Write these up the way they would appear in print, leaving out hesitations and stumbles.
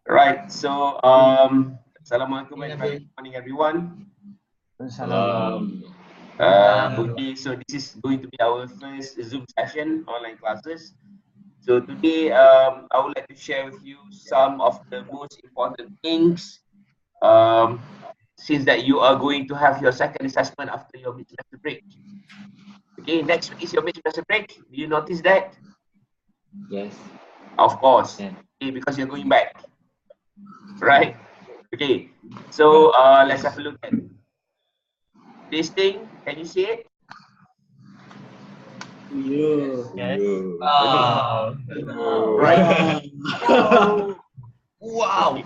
Right. So, Assalamualaikum and good morning, everyone. Salam. Okay, so this is going to be our first Zoom session, online classes. So today, I would like to share with you some of the most important things, um, since that you are going to have your second assessment after your mid-semester break. Okay, next week is your mid-semester break. Do you notice that? Yes. Of course. Yeah. Okay, because you're going back, right? Okay, so let's have a look at this thing. Can you see it? Yes. Okay. Right. Wow.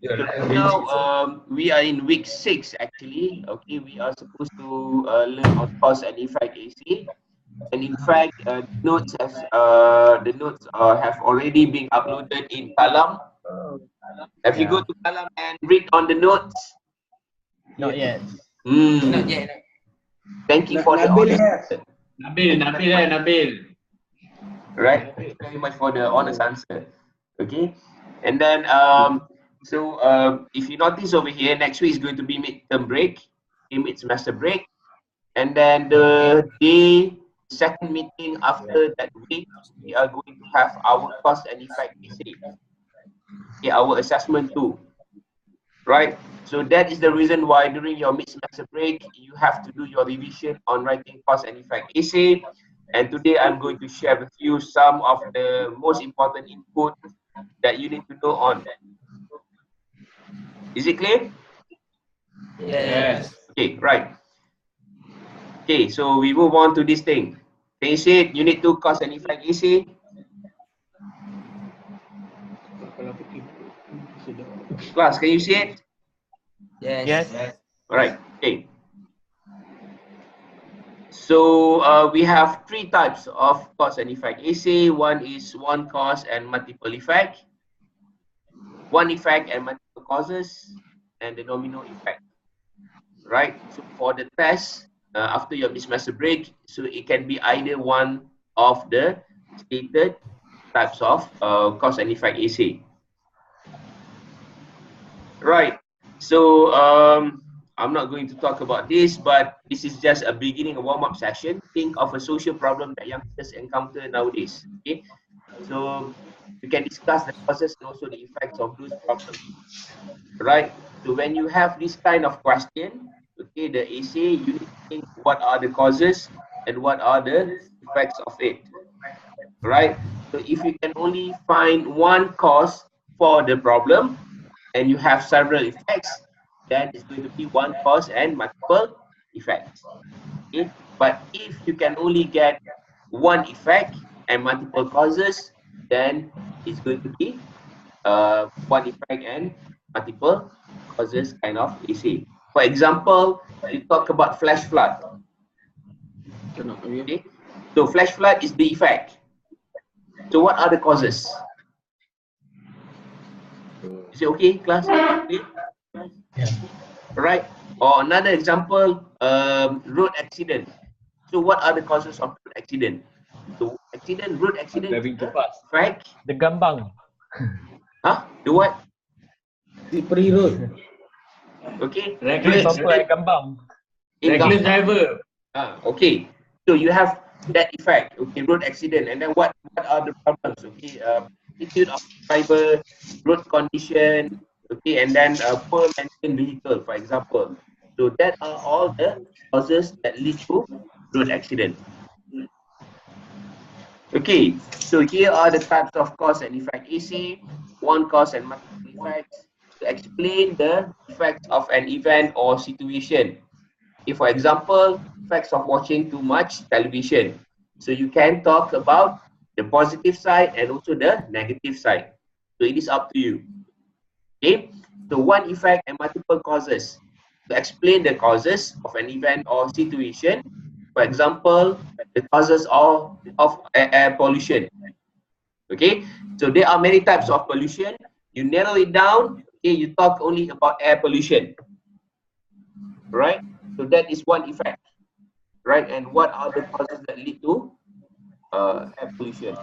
So now we are in week 6 actually. Okay, we are supposed to learn on cause and effect AC, and in fact, the notes have already been uploaded in Kalam. Have you go to Kalam and read on the notes? Not yet. Not yet. Thank you for the Nabil honest has. answer. Nabil. Right? Thank you very much for the honest answer. Okay, and then if you notice over here, next week is going to be midterm break, mid-semester break, and then the second meeting after that week, we are going to have our cause and effect essay. Okay, our assessment too. Right? So that is the reason why during your mid-semester break, you have to do your revision on writing cause and effect essay. And today I'm going to share with you some of the most important input that you need to know on. Is it clear? Yes. Okay, right. Okay, so we move on to this thing. Can you see it? Unit 2 cause and effect essay. Class, can you see it? Yes. All right. Okay. So we have three types of cause and effect essay. One is one cause and multiple effect, one effect and multiple causes, and the domino effect. Right. So for the test after your mid-semester break, so it can be either one of the stated types of cause and effect essay. Right. So I'm not going to talk about this, but this is just a beginning, a warm-up session. Think of a social problem that youngsters encounter nowadays. Okay. So we can discuss the causes and also the effects of those problems. Right. So when you have this kind of question, okay, the essay, you need to think what are the causes and what are the effects of it. Right. So if you can only find one cause for the problem, and you have several effects, then it's going to be one cause and multiple effects. Okay? But if you can only get one effect and multiple causes, then it's going to be one effect and multiple causes kind of essay. For example, you talk about flash flood. Okay? So flash flood is the effect. So what are the causes? Is it okay, class? Okay? Yeah. Right? Or another example, road accident. So what are the causes of road accident? So road accident, Driving too fast. fact. The gambang. Huh? The what? Slippery road. Okay. Reckless bumper at gambang. Reckless driver. Okay. So you have that effect. Okay, road accident, and then what are the problems? Okay, attitude of driver, road condition. Okay, and then poor maintained vehicle, for example. So that are all the causes that lead to road accident. Okay, so here are the types of cause and effect essay, one cause and multiple effects to explain the effects of an event or situation. If, for example, effects of watching too much television. So you can talk about the positive side and also the negative side. So it is up to you. Okay, so one effect and multiple causes. To explain the causes of an event or situation, for example, the causes of air pollution. Okay, so there are many types of pollution. You narrow it down. Okay, you talk only about air pollution. Right? So that is one effect. Right? And what are the causes that lead to air pollution?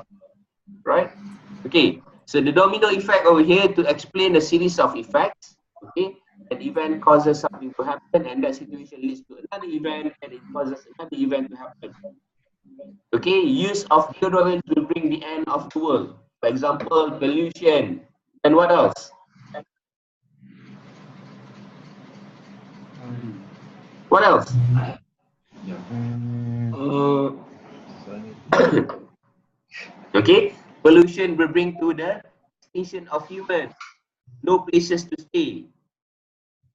Right? Okay. So the domino effect over here to explain a series of effects. Okay, an event causes something to happen, and that situation leads to another event, and it causes another event to happen. Okay, use of deodorants will bring the end of the world. For example, pollution. And what else? What else? Okay, pollution will bring to the extinction of humans. No places to stay.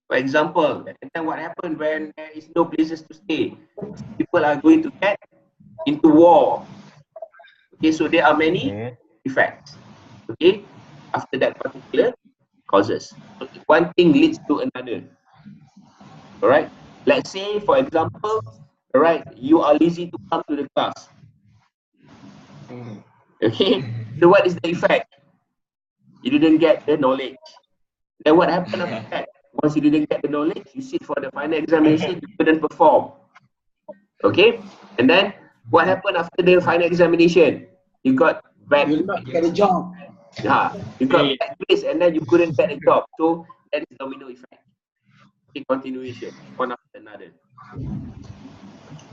For example, and then what happened when there is no places to stay? People are going to get into war. Okay, so there are many effects. Okay, after that particular causes. So one thing leads to another. All right. Let's say, for example, all right, you are lazy to come to the class. Okay. So what is the effect? You didn't get the knowledge. Then what happened after that? Once you didn't get the knowledge, you sit for the final examination, you couldn't perform. Okay. And then what happened after the final examination? You got bad. You will not get a job. Yeah, you got bad grades and then you couldn't get a job. So that is domino effect. Okay, continuation, one after another.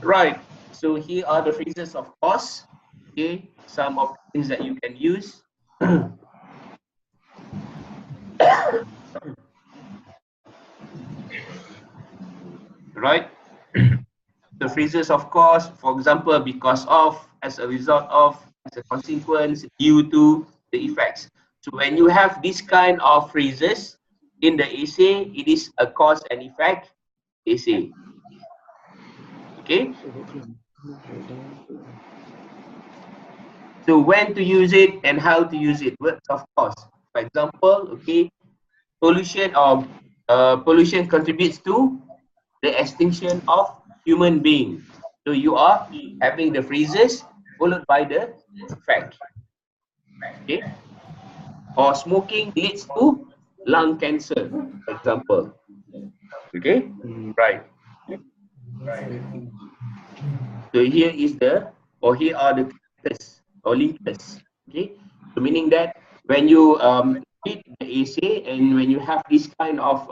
Right. So here are the phrases of cause. Okay, some of the things that you can use. Right. The phrases of cause, for example, because of, as a result of, as a consequence, due to, the effects. So when you have this kind of phrases in the essay, it is a cause and effect essay. Okay. So when to use it and how to use it. Words of cause. For example, okay, pollution or pollution contributes to the extinction of human being. So you are having the phrases followed by the fact. Okay. Or smoking leads to lung cancer, for example. Okay. Right. So here is the, or here are the characters or linkers. Okay. So meaning that when you read the essay and when you have this kind of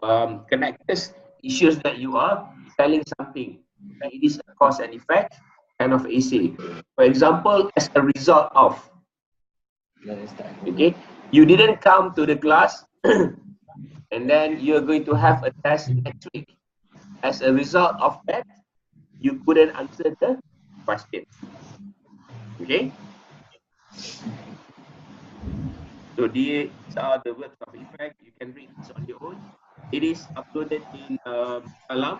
connectors, it shows that you are telling something. It is a cause and effect kind of essay. For example, as a result of. Okay, you didn't come to the class and then you're going to have a test next week. As a result of that, you couldn't answer the question. Okay. So these are the words of effect. You can read this on your own. It is uploaded in Kalam.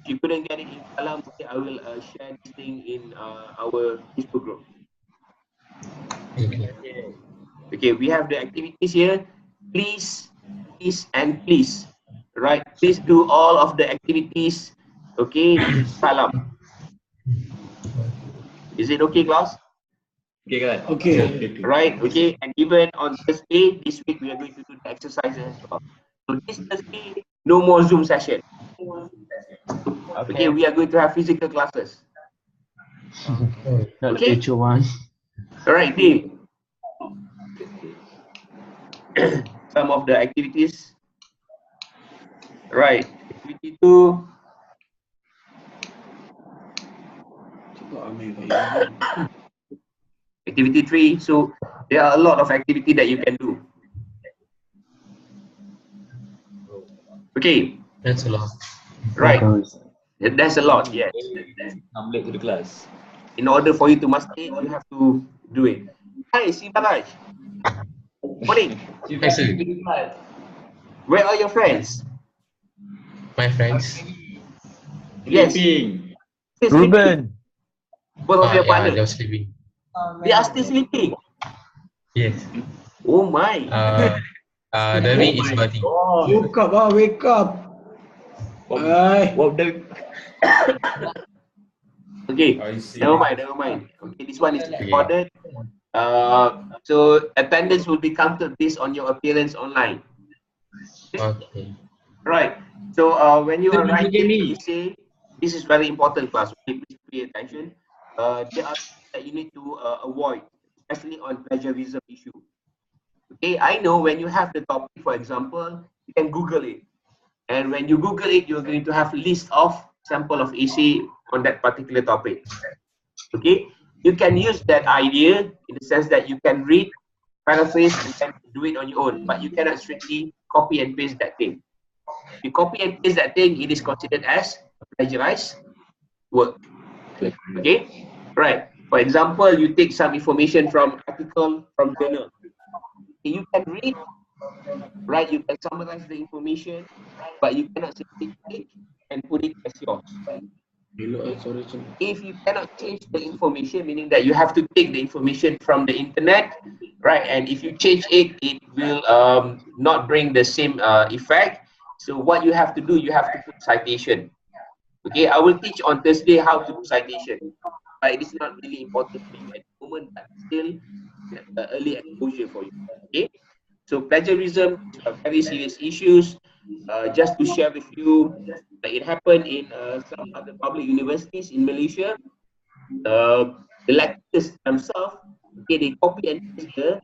If you couldn't get it in Kalam, okay, I will share this thing in our Facebook group. Okay, we have the activities here. Please, and please. Right? Please do all of the activities. Okay, in Kalam. Is it okay, class? Okay. Right, okay, and even on Thursday this week we are going to do the exercises as well. So this Thursday, no more Zoom session. Okay, we are going to have physical classes. Okay. All right, Dean. Some of the activities. Right. Activity 2. Activity 3. So there are a lot of activity that you can do. Okay. That's a lot. Right. That's a lot, yes. I'm late to the class. In order for you to master it, you have to do it. Hi, Sibaraj. Morning. Hi, sir. Where are your friends? My friends. Yes. Sleeping. Still sleeping. Ruben. Both of your Yeah, partners. they're sleeping. They are still sleeping. Yes. Oh my. David is bathing. Wake up, wake up. Ay. Okay, never mind. Okay, this one is recorded. So attendance will be counted based on your appearance online. Okay. Right. So when you are writing the essay, this is very important, class. Okay, please pay attention. There are things that you need to avoid, especially on plagiarism issue. Okay, I know when you have the topic, for example, you can Google it. And when you Google it, you're going to have a list of sample of essay on that particular topic. Okay, you can use that idea in the sense that you can read, paraphrase, and then do it on your own, but you cannot strictly copy and paste that thing. If you copy and paste that thing, it is considered as plagiarized work. Okay, right. For example, you take some information from article from journal. You can read, right? You can summarize the information, but you cannot simply take and put it as yours. If you cannot change the information, meaning that you have to take the information from the internet, right? And if you change it, it will not bring the same effect. So what you have to do, you have to put citation. Okay, I will teach on Thursday how to do citation, but it is not really important for you at the moment, but still early exposure for you. Okay, so plagiarism is a very serious issues. Just to share with you, it happened in some other public universities in Malaysia. The lecturers themselves, okay, they copy and paste the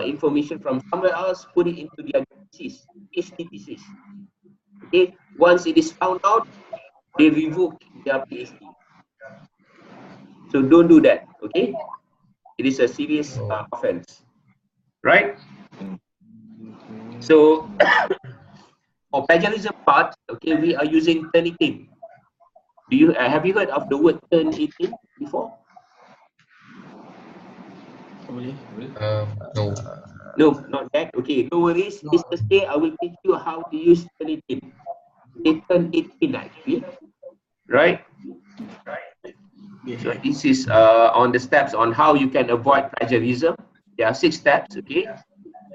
information from somewhere else, put it into their thesis, PhD thesis. Okay, once it is found out, they revoke their PhD. So don't do that. Okay, it is a serious offense, right? So for plagiarism part, okay, we are using Turnitin. Do you have you heard of the word Turnitin before? No. No, not that. Okay, no worries. This Thursday I will teach you how to use Turnitin. They turn it in actually, right? So this is on the steps on how you can avoid plagiarism. There are 6 steps. Okay,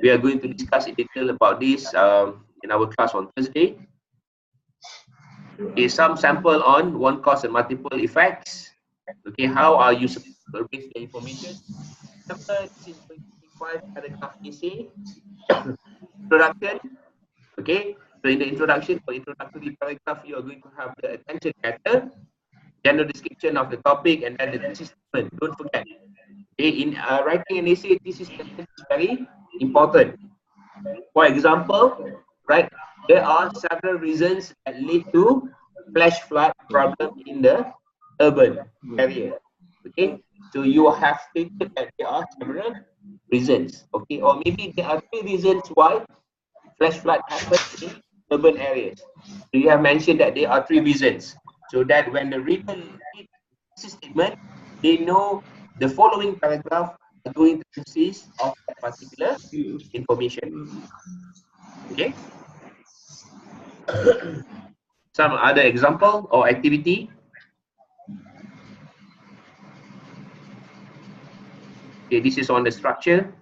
we are going to discuss in detail about this in our class on Thursday. Okay, some sample on one cause and multiple effects. Okay, how are you supposed to arrange the information? Number, this is going to be 5-paragraph essay. Introduction. Okay, so in the introduction, for introductory paragraph, you are going to have the attention getter, general description of the topic, and then the thesis statement. Don't forget. Okay, in writing an essay, thesis statement is very important. For example, right, there are several reasons that lead to flash flood problem in the urban area. Okay, so you have stated that there are several reasons. Okay, or maybe there are 3 reasons why flash flood happens in urban areas. So you have mentioned that there are 3 reasons, so that when the reader reads this statement, they know the following paragraph are going to consist of that particular information. Okay. Some other example or activity. Okay, this is on the structure.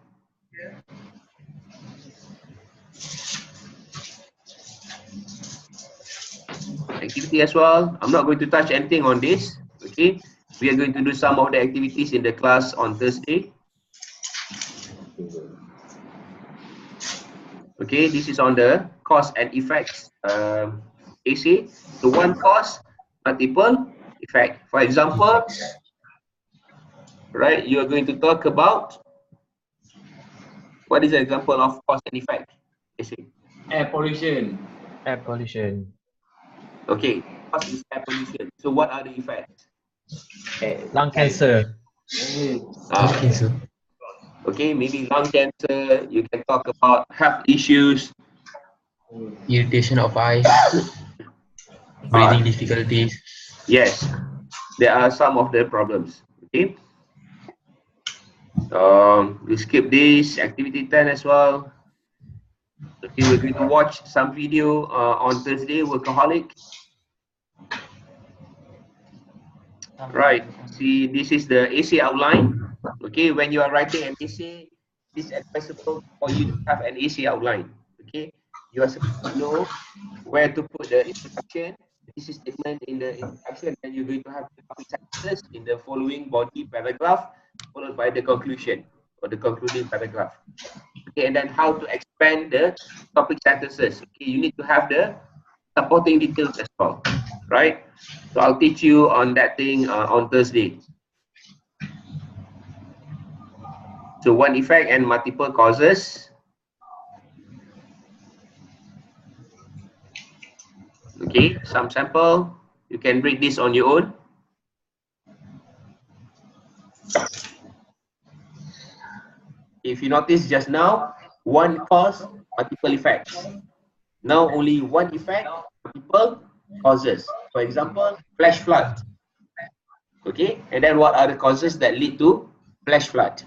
Activity as well. I'm not going to touch anything on this. Okay, we are going to do some of the activities in the class on Thursday. Okay, this is on the cause and effects essay. So one cause, multiple effect. For example, right, you are going to talk about what is the example of cause and effect essay? Air pollution. Air pollution. Okay, cause is air pollution. So what are the effects? Lung cancer. Okay, so Okay, maybe lung cancer. You can talk about health issues, irritation of eyes, breathing difficulties. Yes, there are some of the problems. Okay, we skip this activity 10 as well. Okay, we're going to watch some video on Thursday, Workaholic. Right, see, this is the essay outline. Okay, when you are writing an essay, it is advisable for you to have an essay outline. Okay, you are supposed to know where to put the introduction, this is statement in the introduction, and you're going to have the topic sentences in the following body paragraph, followed by the conclusion or the concluding paragraph. Okay, and then how to expand the topic sentences. Okay, you need to have the supporting details as well, right? So I'll teach you on that thing on Thursday. So one effect and multiple causes. Okay, some sample. You can read this on your own. If you notice just now, one cause, multiple effects. Now only one effect, multiple causes. For example, flash flood. Okay, and then what are the causes that lead to flash flood?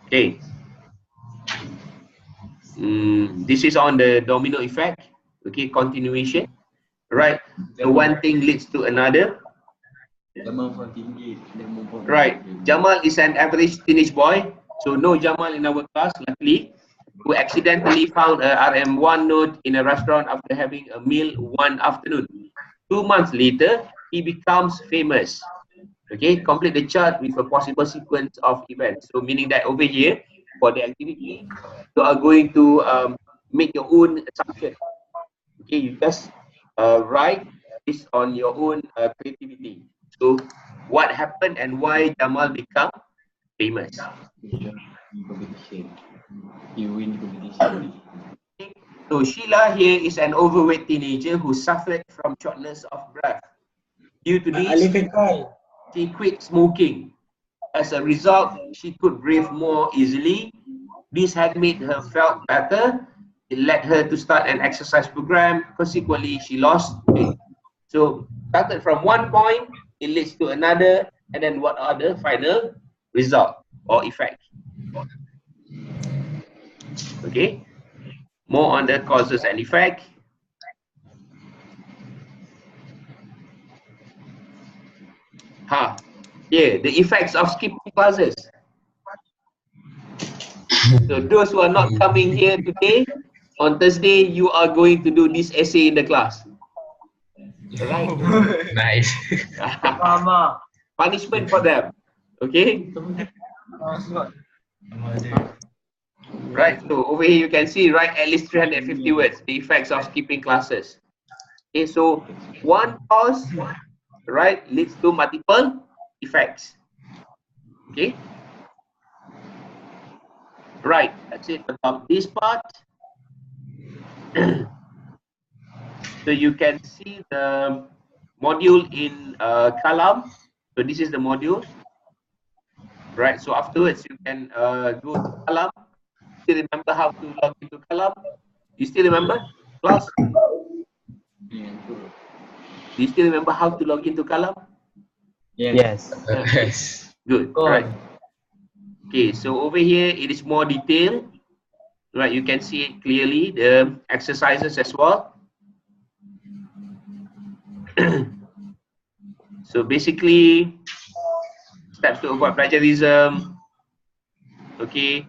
Okay. This is on the domino effect. Okay, continuation. Right. So one thing leads to another. Right. Jamal is an average teenage boy. So no Jamal in our class, luckily, who accidentally found a RM1 note in a restaurant after having a meal one afternoon. 2 months later, he becomes famous. Okay, complete the chart with a possible sequence of events. So meaning that over here, for the activity, you are going to make your own assumption. Okay, you just write this on your own creativity. So what happened and why Jamal become famous? So Sheila here is an overweight teenager who suffered from shortness of breath. Due to this, she quit smoking. As a result, she could breathe more easily. This had made her felt better. It led her to start an exercise program. Consequently, she lost weight. So started from one point, it leads to another, and then what are the final result or effect? Okay, more on the causes and effect. Yeah, the effects of skipping classes. So those who are not coming here today, on Thursday, you are going to do this essay in the class. Right? Nice. Punishment for them. Okay? Right, so over here you can see, write at least 350 words, the effects of skipping classes. Okay, so one cause, right, leads to multiple effects. Okay? Right, that's it about this part. So you can see the module in Kalam. So this is the module. Right, so afterwards you can go to Kalam. Still remember how to log into Kalam? You still remember, class? Do you still remember how to log into Kalam? Yes. Yes. Good, right. Okay, so over here it is more detailed. Right, you can see it clearly, the exercises as well. So basically, steps to avoid plagiarism. Okay,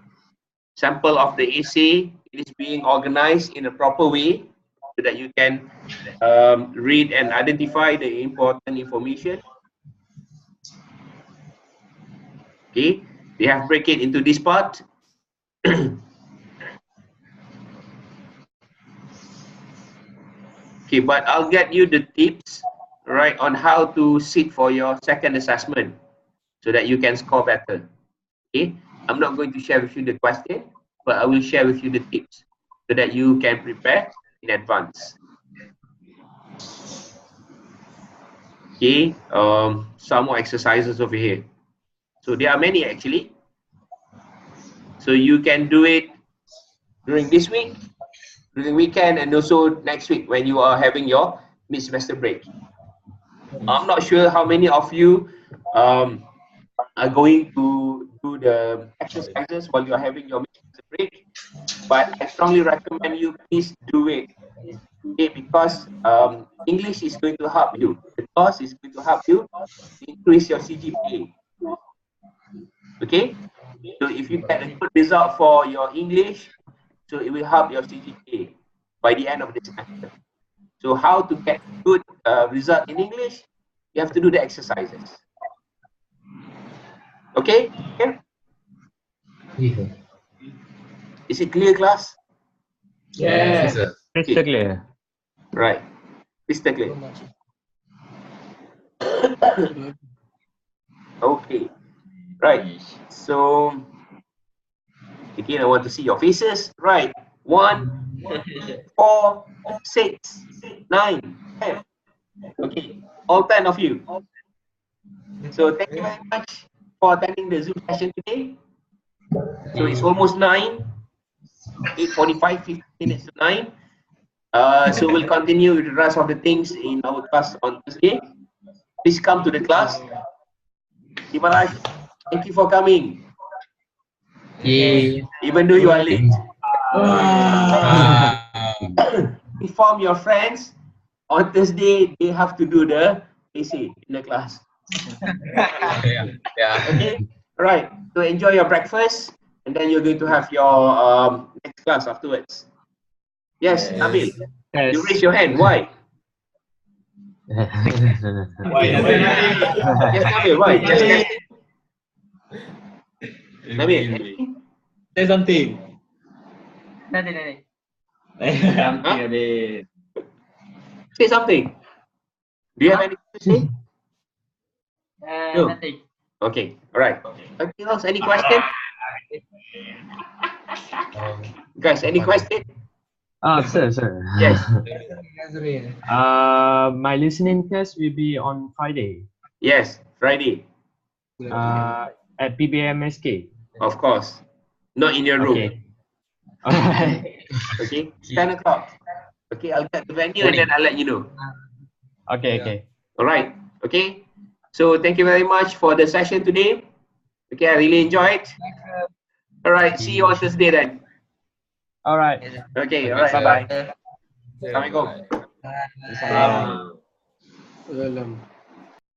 sample of the essay, it is being organized in a proper way so that you can read and identify the important information. Okay, we have break it into this part. Okay, but I'll get you the tips, right, on how to sit for your second assessment so that you can score better. Okay, I'm not going to share with you the question, but I will share with you the tips so that you can prepare in advance. Okay, some more exercises over here. So there are many actually. So you can do it during this week, during weekend, and also next week when you are having your mid-semester break. I'm not sure how many of you are going to do the exercises while you are having your mid-semester break, but I strongly recommend you please do it. Okay, because English is going to help you. The course is going to help you increase your CGPA. Okay, so if you get a good result for your English, so it will help your CGPA by the end of the semester. So how to get good result in English? You have to do the exercises. Okay? Yeah. Is it clear, class? Yes, sir. Crystal clear. Right. Crystal clear. Okay. Right. So again, I want to see your faces. Right. 1, 4, 6, 9, 10. Okay, all 10 of you. So thank you very much for attending the Zoom session today. So it's almost 9, 8:45, 15 minutes to 9. So we'll continue with the rest of the things in our class on Thursday. Please come to the class. Terima kasih. Thank you for coming. Yay. Even though you are late. Ah. Inform your friends on Thursday they have to do the essay in the class. Yeah. Okay? Alright. So enjoy your breakfast and then you're going to have your next class afterwards. Yes, Nabil. Yes. You raise your hand. Why? Yes, Nabil. Why? Just Nabil. Anything? Say something. Nanti. Something Huh? Adik. Say something. Do you have anything to say? No. Nanti. Okay. Alright. Anything else? Any question? Guys, any question? Sir. Yes. My listening test will be on Friday. Yes. Friday. At PBMSK. Of course. Not in your room. Okay. Alright. Okay. 10 o'clock. Okay. I'll get the venue and then I'll let you know. Okay. Alright. Okay. So thank you very much for the session today. Okay. I really enjoyed. Alright. See you on Thursday then. Alright. Okay. Alright. Bye bye. Assalamualaikum. Salam. Salam.